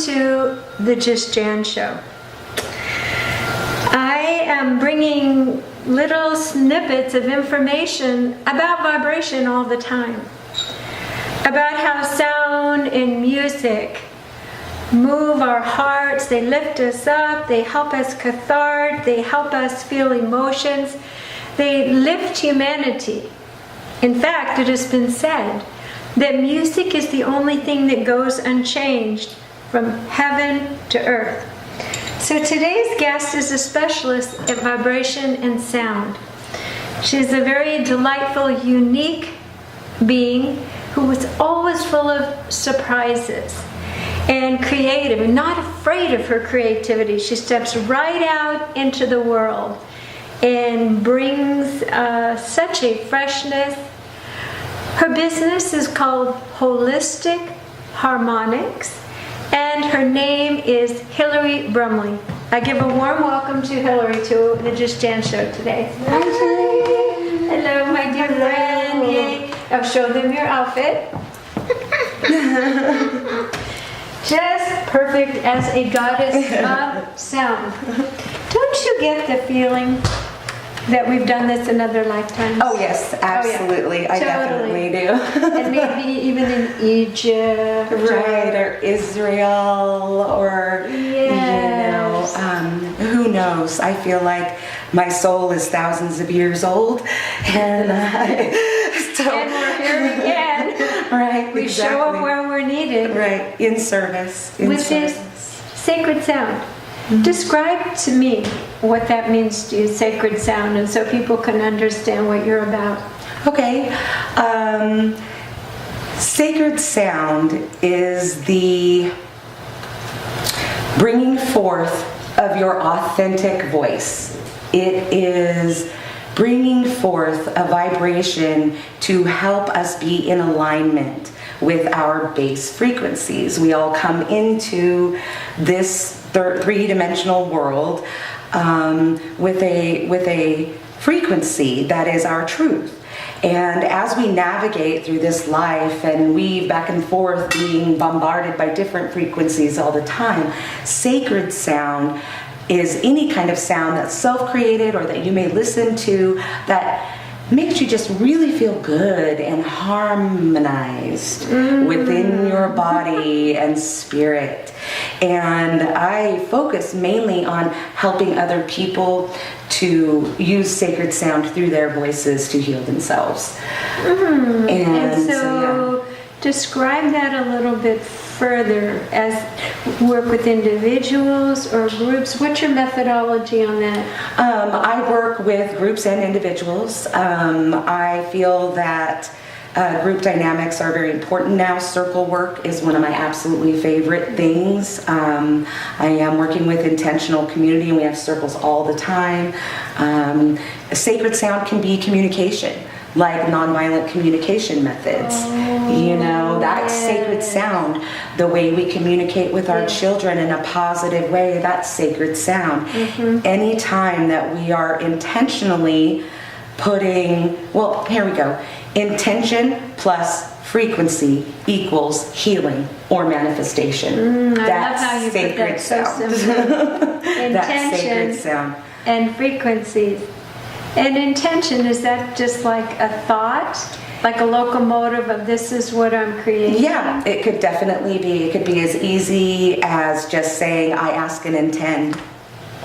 to the Just Jan Show. I am bringing little snippets of information about vibration all the time. About how sound and music move our hearts, they lift us up, they help us cathartic, they help us feel emotions, they lift humanity. In fact, it has been said that music is the only thing that goes unchanged from heaven to earth. So today's guest is a specialist at vibration and sound. She's a very delightful, unique being who is always full of surprises and creative and not afraid of her creativity. She steps right out into the world and brings such a freshness. Her business is called Holistic Harmonics, and her name is Hilary Brumley. I give a warm welcome to Hilary to the Just Jan Show today. Hi. Hello, my dear friend. Yay. I'll show them your outfit. Just perfect as a goddess of sound. Don't you get the feeling that we've done this in other lifetimes? Oh yes, absolutely. Oh, yeah. I definitely do. And maybe even in Egypt. Right, or Israel, or, Yes. who knows? I feel like my soul is thousands of years old. And we're here again. Right, We exactly. show up where we're needed. Right, in service. With this sacred sound. Describe to me what that means to you, sacred sound, and so people can understand what you're about. Okay. Sacred sound is the bringing forth of your authentic voice. It is bringing forth a vibration to help us be in alignment with our base frequencies. We all come into this three-dimensional world with a frequency that is our truth. And as we navigate through this life and weave back and forth, being bombarded by different frequencies all the time, sacred sound is any kind of sound that's self-created or that you may listen to that makes you just really feel good and harmonized within your body and spirit. And I focus mainly on helping other people to use sacred sound through their voices to heal themselves. And so describe that a little bit further as work with individuals or groups. What's your methodology on that? I work with groups and individuals. I feel that group dynamics are very important now. Circle work is one of my absolutely favorite things. I am working with intentional community, and we have circles all the time. Sacred sound can be communication, like nonviolent communication methods. That's sacred sound. The way we communicate with our children in a positive way, that's sacred sound. Anytime that we are intentionally putting, here we go, intention plus frequency equals healing or manifestation. I love how you put that so simply. That's sacred sound. And frequencies. And intention, is that just like a thought? Like a locomotive of this is what I'm creating? Yeah, it could definitely be. It could be as easy as just saying, I ask and intend.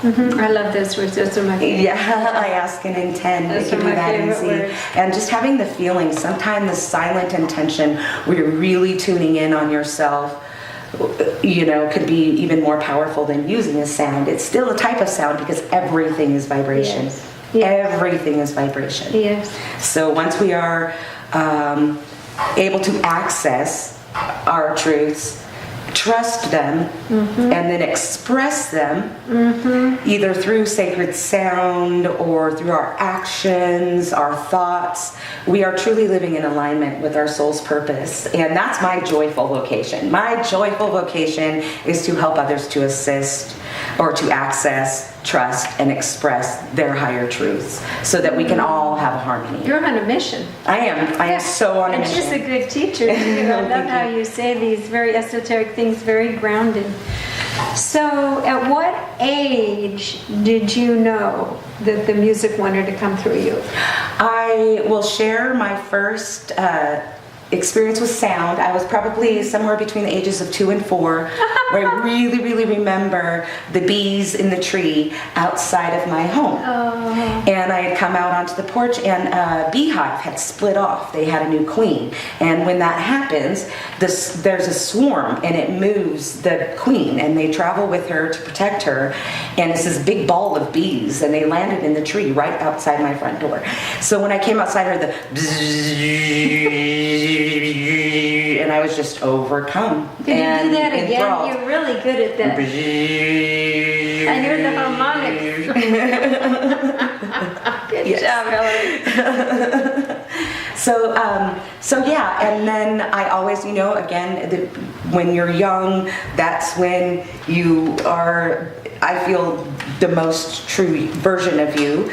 I love those words. Those are my favorite. Yeah, I ask and intend. Those it can are be my that favorite easy. words. And just having the feeling, sometimes the silent intention where you're really tuning in on yourself, could be even more powerful than using a sound. It's still a type of sound because everything is vibration. Yes. Everything is vibration. Yes. So once we are able to access our truths, trust them, and then express them either through sacred sound or through our actions, our thoughts, we are truly living in alignment with our soul's purpose. And that's my joyful vocation. My joyful vocation is to help others to assist or to access, trust, and express their higher truths so that we can all have a harmony. You're on a mission. I am so on a And mission. she's a good teacher too. I love how you say these very esoteric things, very grounded. So at what age did you know that the music wanted to come through you? I will share my first experience with sound. I was probably somewhere between the ages of 2 and 4, where I really, really remember the bees in the tree outside of my home. Oh. And I had come out onto the porch, and a beehive had split off. They had a new queen. And when that happens, there's a swarm, and it moves the queen, and they travel with her to protect her. And it's this big ball of bees, and they landed in the tree right outside my front door. So when I came outside, I heard the bzzz, and I was just overcome. Can you and do that again? enthralled. You're really good at that. I hear the harmonics. Good job, Hilary. So yeah, and then I always, again, when you're young, that's when you are, I feel, the most true version of you.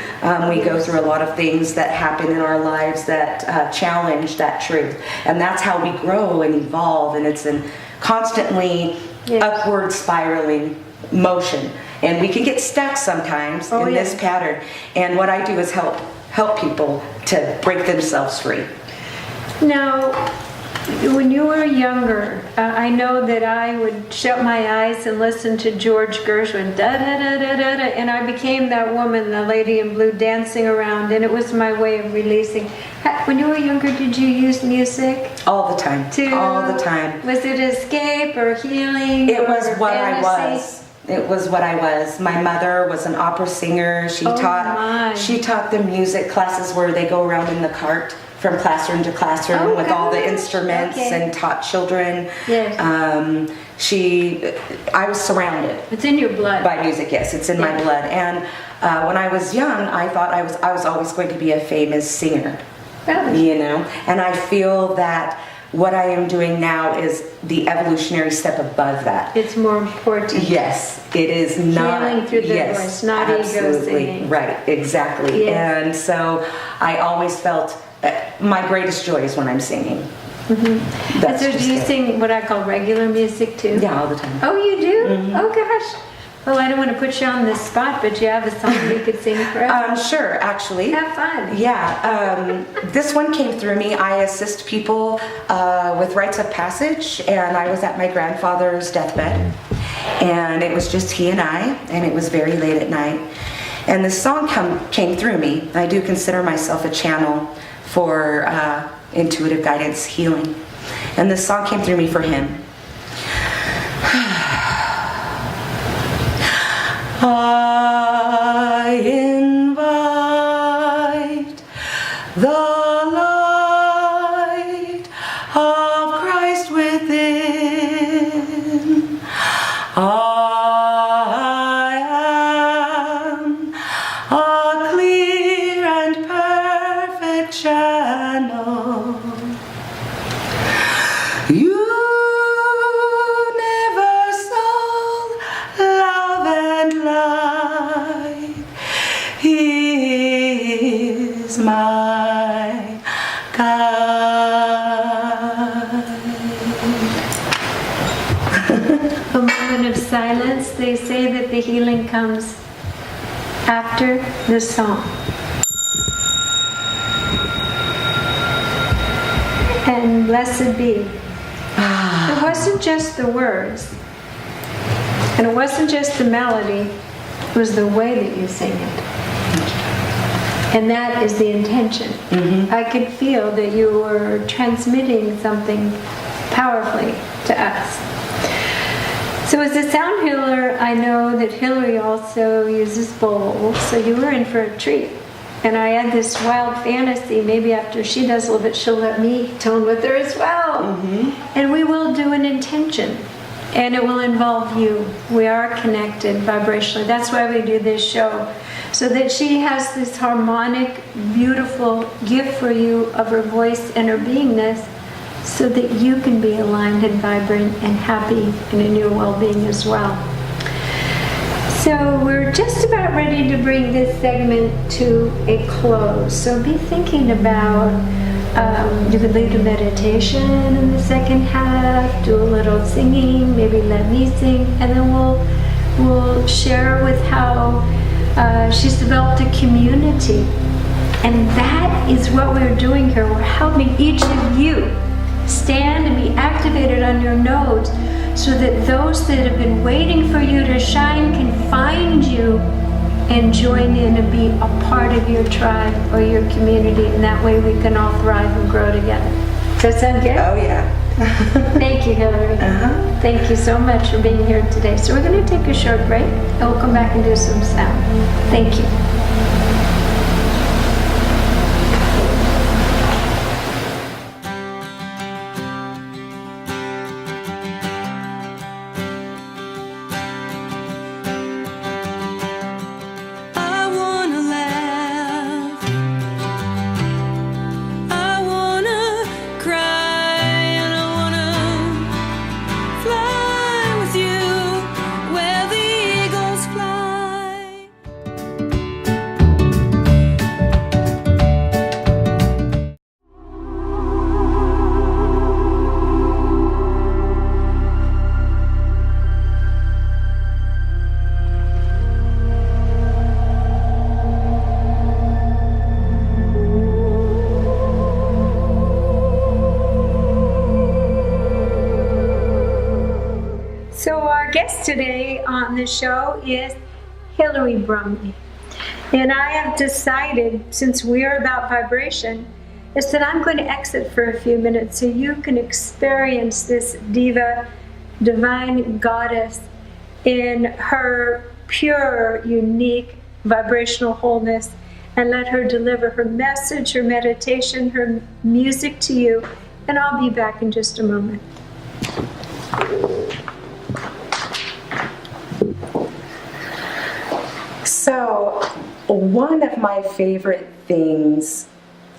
We go through a lot of things that happen in our lives that challenge that truth. And that's how we grow and evolve, and it's a constantly upward spiraling motion. And we can get stuck sometimes in this pattern. And what I do is help people to break themselves free. Now, when you were younger, I know that I would shut my eyes and listen to George Gershwin, da da da da da da, and I became that woman, the lady in blue, dancing around, and it was my way of releasing. When you were younger, did you use music? All the time. All the time. Was it escape or healing? It was what fantasy? I was. It was what I was. My mother was an opera singer. She taught the music classes where they go around in the cart from classroom to classroom with all the instruments and taught children. Yes. I was surrounded. It's in your blood. By music, yes, it's in my blood. And when I was young, I thought I was always going to be a famous singer. Really? And I feel that what I am doing now is the evolutionary step above that. It's more important. Yes, it is not. Healing through the voice, not ego singing. Right, exactly. Yes. And so I always felt my greatest joy is when I'm singing. Mm-hmm. And so do you sing what I call regular music too? Yeah, all the time. Oh, you do? Mm-hmm. Oh gosh. Well, I don't want to put you on the spot, but you have a song you could sing forever. Sure, actually. Have fun. Yeah, this one came through me. I assist people with rites of passage, and I was at my grandfather's deathbed, and it was just he and I, and it was very late at night. And this song came through me. I do consider myself a channel for intuitive guidance healing. And this song came through me for him. I invite the light of Christ within. I am a clear and perfect channel. Universal love and light. He is my guide. A moment of silence. They say that the healing comes after the song. And blessed be. It wasn't just the words, and it wasn't just the melody, it was the way that you sing it. And that is the intention. Mm-hmm. I could feel that you were transmitting something powerfully to us. So as a sound healer, I know that Hilary also uses bowls, so you were in for a treat. And I had this wild fantasy, maybe after she does a little bit, she'll let me tone with her as well. Mm-hmm. And we will do an intention, and it will involve you. We are connected vibrationally. That's why we do this show, so that she has this harmonic, beautiful gift for you of her voice and her beingness, so that you can be aligned and vibrant and happy and in your well-being as well. So we're just about ready to bring this segment to a close. So be thinking about, you could lead a meditation in the second half, do a little singing, maybe let me sing, and then we'll share with how she's developed a community. And that is what we're doing here. We're helping each of you stand and be activated on your nodes so that those that have been waiting for you to shine can find you and join in and be a part of your tribe or your community. And that way we can all thrive and grow together. Does that sound good? Oh, yeah. Thank you, Hilary. Thank you so much for being here today. So we're going to take a short break and we'll come back and do some sound. Thank you. So our guest today on the show is Hilary Brumley. And I have decided, since we are about vibration, is that I'm going to exit for a few minutes so you can experience this diva, divine goddess, in her pure, unique vibrational wholeness, and let her deliver her message, her meditation, her music to you. And I'll be back in just a moment. So, one of my favorite things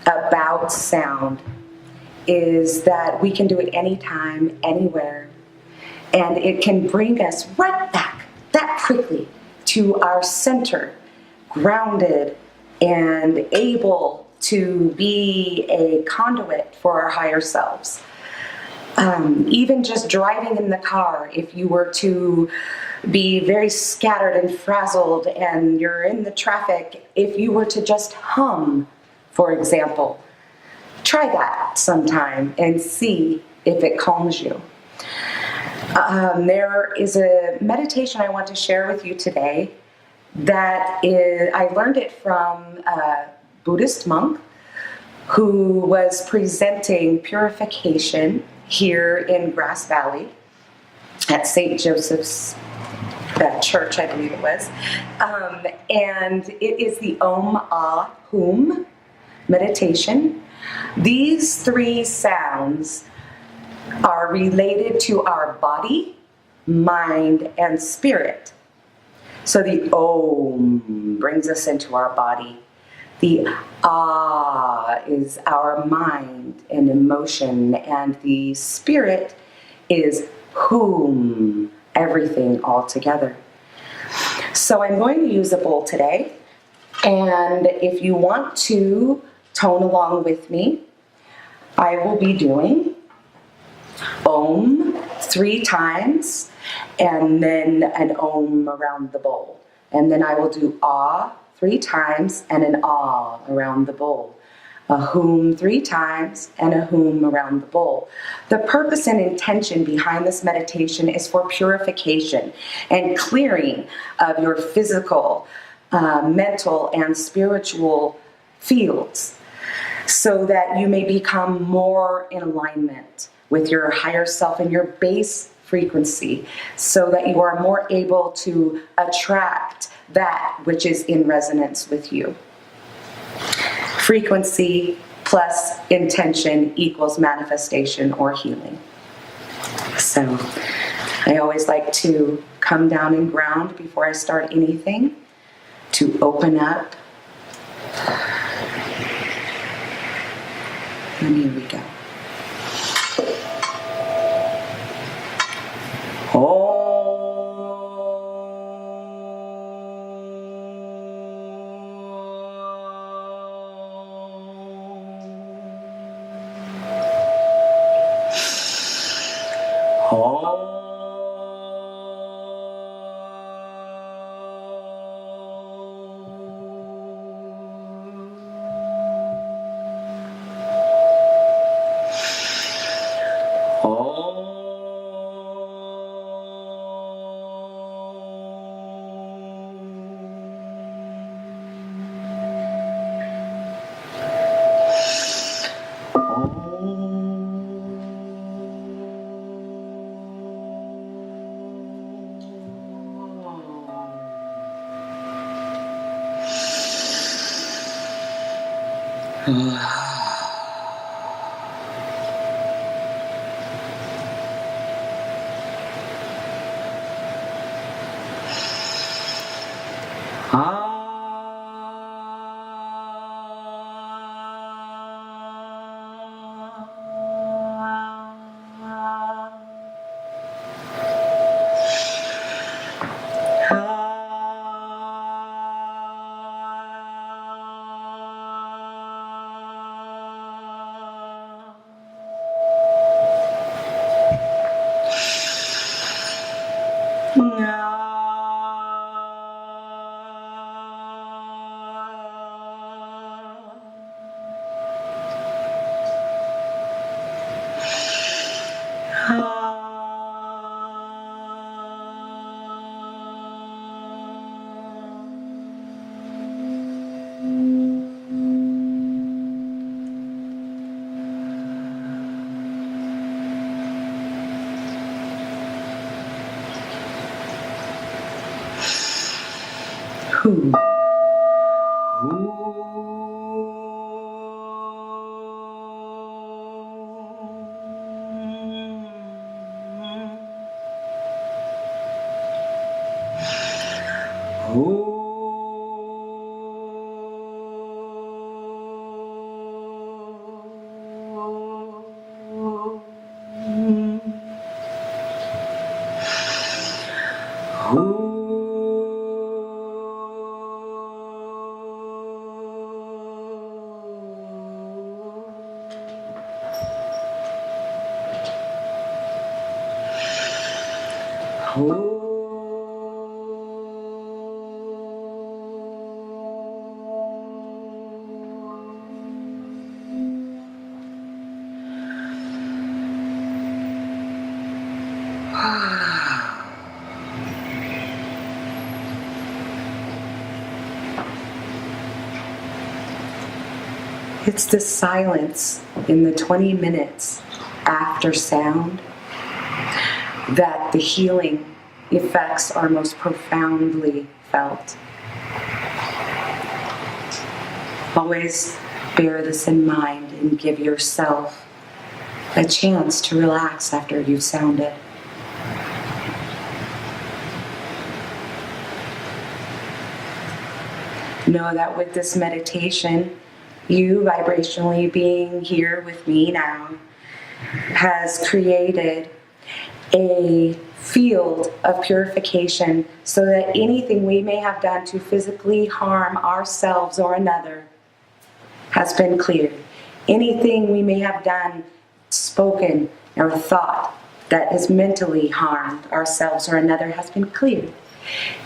about sound is that we can do it anytime, anywhere, and it can bring us right back that quickly to our center, grounded and able to be a conduit for our higher selves. Even just driving in the car, if you were to be very scattered and frazzled and you're in the traffic, if you were to just hum, for example, try that sometime and see if it calms you. There is a meditation I want to share with you today that I learned it from a Buddhist monk who was presenting purification here in Grass Valley at St. Joseph's Church, I believe it was. And it is the Om Ah Hum meditation. These three sounds are related to our body, mind, and spirit. So the Om brings us into our body. The Ah is our mind and emotion, and the spirit is Hum, everything all together. So I'm going to use a bowl today, and if you want to tone along with me, I will be doing Om 3 times, and then an Om around the bowl. And then I will do Ah 3 times and an Ah around the bowl. A Hum 3 times and a Hum around the bowl. The purpose and intention behind this meditation is for purification and clearing of your physical, mental, and spiritual fields so that you may become more in alignment with your higher self and your base frequency, so that you are more able to attract that which is in resonance with you. Frequency plus intention equals manifestation or healing. So I always like to come down and ground before I start anything, to open up. And here we go. Oh. It's the silence in the 20 minutes after sound that the healing effects are most profoundly felt. Always bear this in mind and give yourself a chance to relax after you've sounded. Know that with this meditation, you vibrationally being here with me now has created a field of purification so that anything we may have done to physically harm ourselves or another has been cleared. Anything we may have done, spoken, or thought that has mentally harmed ourselves or another has been cleared.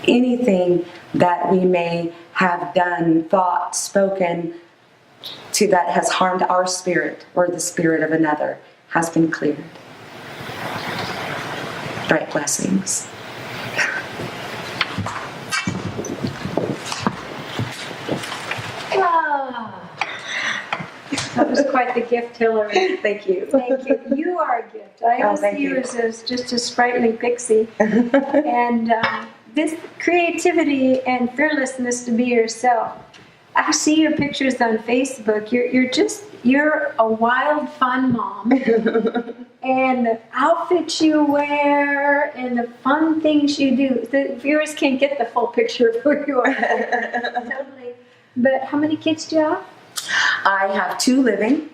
Anything that we may have done, thought, spoken to that has harmed our spirit or the spirit of another has been cleared. Bright blessings. That was quite the gift, Hilary. Thank you. Thank you. You are a gift. I always see you as just a sprightly pixie. And this creativity and fearlessness to be yourself. I see your pictures on Facebook. You're a wild, fun mom. And the outfits you wear and the fun things you do. The viewers can't get the full picture of who you are. Totally. But how many kids do you have? I have 2 living.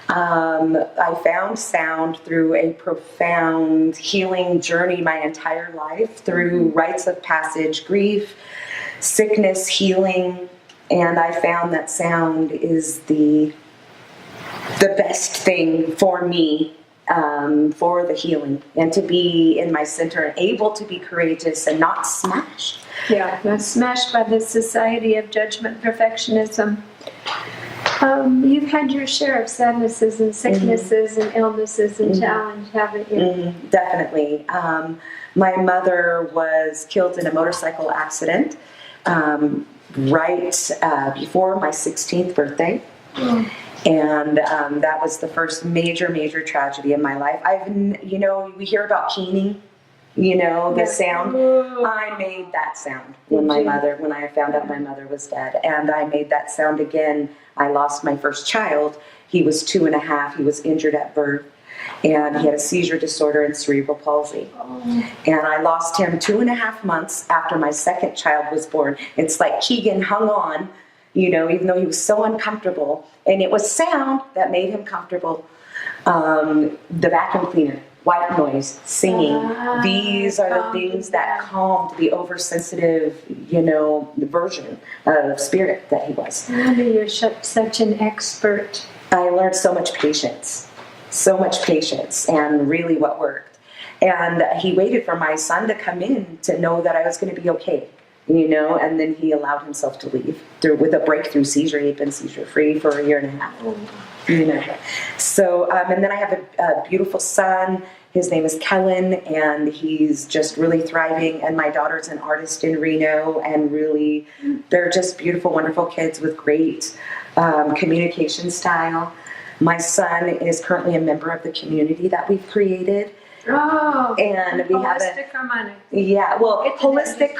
I found sound through a profound healing journey my entire life, through rites of passage, grief, sickness, healing, and I found that sound is the best thing for me, for the healing, and to be in my center and able to be courageous and not smashed. Yeah, not smashed by the society of judgment, perfectionism. You've had your share of sadnesses and sicknesses and illnesses and challenge, haven't you? Definitely. My mother was killed in a motorcycle accident right before my 16th birthday. And that was the first major tragedy in my life. We hear about keening the Yes. sound. Ooh. I made that sound when Did you? when I found out my mother was dead. And I made that sound again. I lost my first child. He was 2.5. He was injured at birth. And he had a seizure disorder and cerebral palsy. Oh. And I lost him 2.5 months after my second child was born. It's like Keegan hung on, even though he was so uncomfortable. And it was sound that made him comfortable. The vacuum cleaner, white noise, singing. These are the things that calmed the oversensitive, the version of spirit that he was. No wonder you're such an expert. I learned so much patience and really what worked. And he waited for my son to come in to know that I was going to be okay, and then he allowed himself to leave with a breakthrough seizure. He'd been seizure free for 1.5 years. So, and then I have a beautiful son. His name is Kellen, and he's just really thriving. And my daughter's an artist in Reno, and really, they're just beautiful, wonderful kids with great communication style. My son is currently a member of the community that we've created. Oh, and we have holistic harmonics. Yeah, well, holistic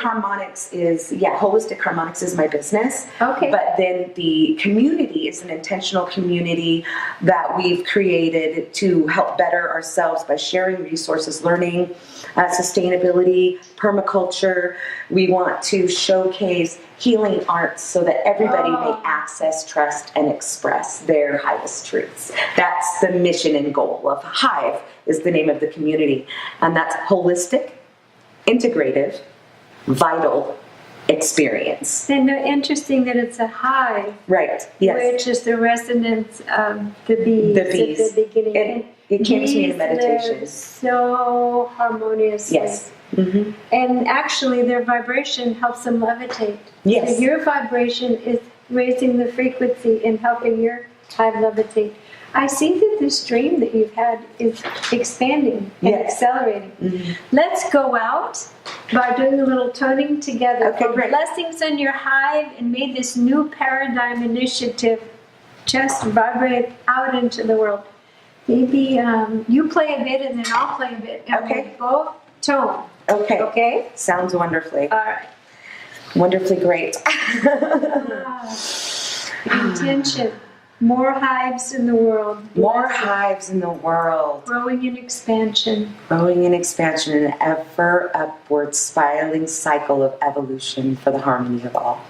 harmonics is my business. Okay. But then the community is an intentional community that we've created to help better ourselves by sharing resources, learning, sustainability, permaculture. We want to showcase healing arts so that everybody may access, trust, and express their highest truths. That's the mission and goal of Hive, is the name of the community. And that's holistic, integrative, vital experience. And interesting that it's a hive, Right, yes. which is the resonance of the bees, The bees. at the beginning. It came to me in Bees meditation. live so harmoniously. Yes. Mm-hmm. And actually their vibration helps them levitate. Yes. So your vibration is raising the frequency and helping your hive levitate. I see that this dream that you've had is expanding and Yes. accelerating. Mm-hmm. Let's go out by doing a little toning together. Okay, for great. Blessings on your hive, and may this new paradigm initiative just vibrate out into the world. Maybe you play a bit and then I'll play a bit. And Okay. we'll both tone. Okay. Okay? Sounds wonderfully. All right. Wonderfully great. Intention. More hives in the world. More hives in the world. Growing in expansion. Growing in expansion, an ever upward spiraling cycle of evolution for the harmony of all.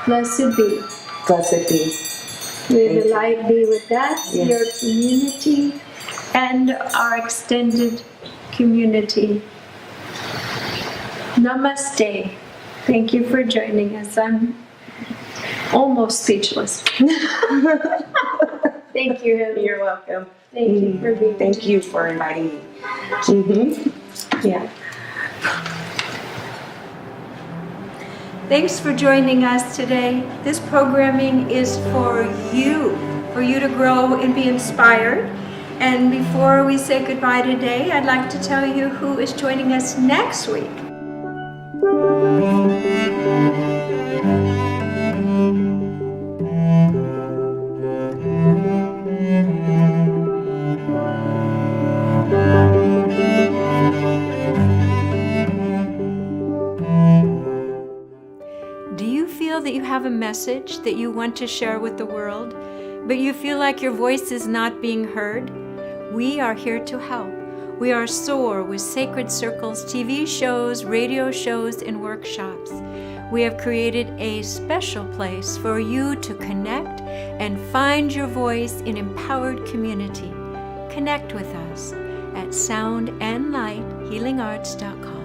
Blessed be. Blessed be. May the light be with us, Yes. your community, and our extended community. Namaste. Thank you for joining us. I'm almost speechless. Thank you, Hilary. You're welcome. Thank you for being Thank you for inviting me. Mm-hmm. Yeah. Thanks for joining us today. This programming is for you to grow and be inspired. And before we say goodbye today, I'd like to tell you who is joining us next week. message that you want to share with the world, but you feel like your voice is not being heard, we are here to help. We are SOAR with Sacred Circles, TV shows, radio shows, and workshops. We have created a special place for you to connect and find your voice in empowered community. Connect with us at soundandlighthealingarts.com.